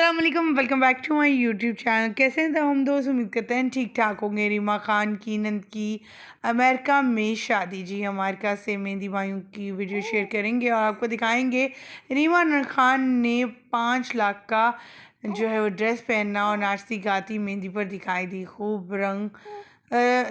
अस्सलाम वालेकुम, welcome back to my YouTube channel. कैसे हैं तो हम दोस्त, उम्मीद करते हैं ठीक ठाक होंगे। रीमा खान की नंद की अमेरिका में शादी, जी अमेरिका से मेहंदी मायूं की वीडियो शेयर करेंगे और आपको दिखाएंगे रीमा खान ने 5 लाख का जो है वो ड्रेस पहनना और नाचती गाती मेहंदी पर दिखाई दी। खूब रंग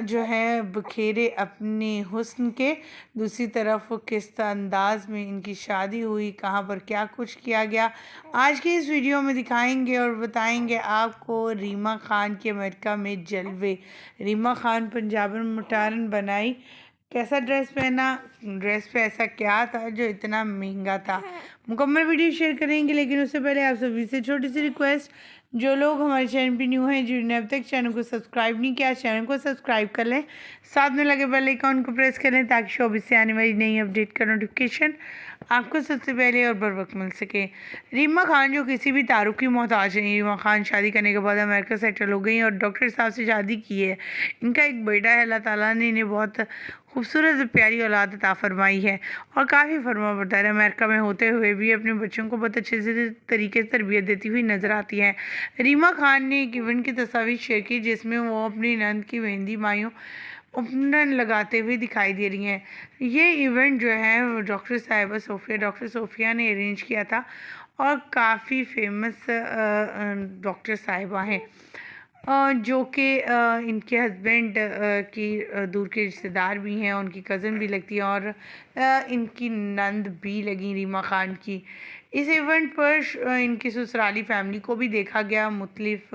जो है बखेरे अपने हुस्न के। दूसरी तरफ किस अंदाज में इनकी शादी हुई, कहाँ पर क्या कुछ किया गया, आज की इस वीडियो में दिखाएंगे और बताएंगे आपको। रीमा खान के अमेरिका में जलवे। रीमा खान पंजाबन मुटारन बनाई, कैसा ड्रेस पहना, ड्रेस पे ऐसा क्या था जो इतना महंगा था। मुकम्मल वीडियो शेयर करेंगे, लेकिन उससे पहले आप सभी से छोटी सी रिक्वेस्ट, जो लोग हमारे चैनल पे न्यू हैं, जिन्होंने अब तक चैनल को सब्सक्राइब नहीं किया, चैनल को सब्सक्राइब कर लें, साथ में लगे बेल आइकन को प्रेस कर लें ताकि शोबिस से आने वाली नई अपडेट का नोटिफिकेशन आपको सबसे पहले और बर वक्त मिल सके। रीमा खान जो किसी भी तारुफ की मोहताज नहीं। रीमा खान शादी करने के बाद अमेरिका सेटल हो गई और डॉक्टर साहब से शादी की है। इनका एक बेटा है, अल्लाह ताला ने इन्हें बहुत खूबसूरत प्यारी औलाद अता फरमाई है और काफ़ी फरमाबरदार अमेरिका में होते हुए भी अपने बच्चों को बहुत अच्छे से तरीके से तरबियत देती हुई नज़र आती है। रीमा खान ने एक इवेंट की तस्वीर शेयर की जिसमें वो अपनी नंद की मेहंदी मायूं उपनयन लगाते हुए दिखाई दे रही हैं। ये इवेंट जो है डॉक्टर सोफिया ने अरेंज किया था और काफ़ी फेमस डॉक्टर साहिबा हैं, जो कि इनके हस्बैंड की दूर के रिश्तेदार भी हैं, उनकी कज़न भी लगती है और इनकी नंद भी लगी रीमा खान की। इस इवेंट पर इनकी ससुराली फैमिली को भी देखा गया, मुख्तलिफ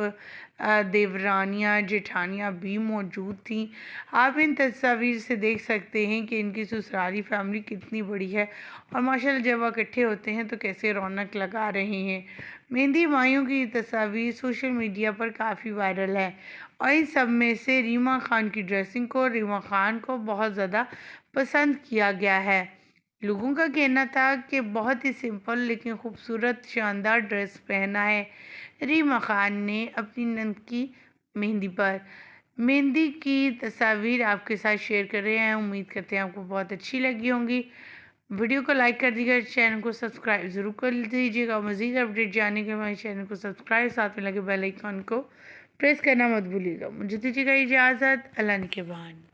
देवरानियाँ जेठानियाँ भी मौजूद थीं। आप इन तस्वीर से देख सकते हैं कि इनकी ससुराली फैमिली कितनी बड़ी है और माशाल्लाह जब वह इकट्ठे होते हैं तो कैसे रौनक लगा रहे हैं। मेहंदी मायूं की तस्वीर सोशल मीडिया पर काफ़ी वायरल है और इन सब में से रीमा खान की ड्रेसिंग को, रीमा खान को बहुत ज़्यादा पसंद किया गया है। लोगों का कहना था कि बहुत ही सिंपल लेकिन खूबसूरत शानदार ड्रेस पहना है रीमा खान ने अपनी नंद की मेहंदी पर। मेहंदी की तस्वीर आपके साथ शेयर कर रहे हैं, उम्मीद करते हैं आपको बहुत अच्छी लगी होंगी। वीडियो को लाइक कर दीजिएगा, चैनल को सब्सक्राइब ज़रूर कर दीजिएगा। मज़ीद अपडेट जानने के लिए हमारे चैनल को सब्सक्राइब, साथ में लगे बेल आइकन को प्रेस करना मत भूलिएगा। मुझे दीजिएगा इजाज़त, अल्लाह निगहबान।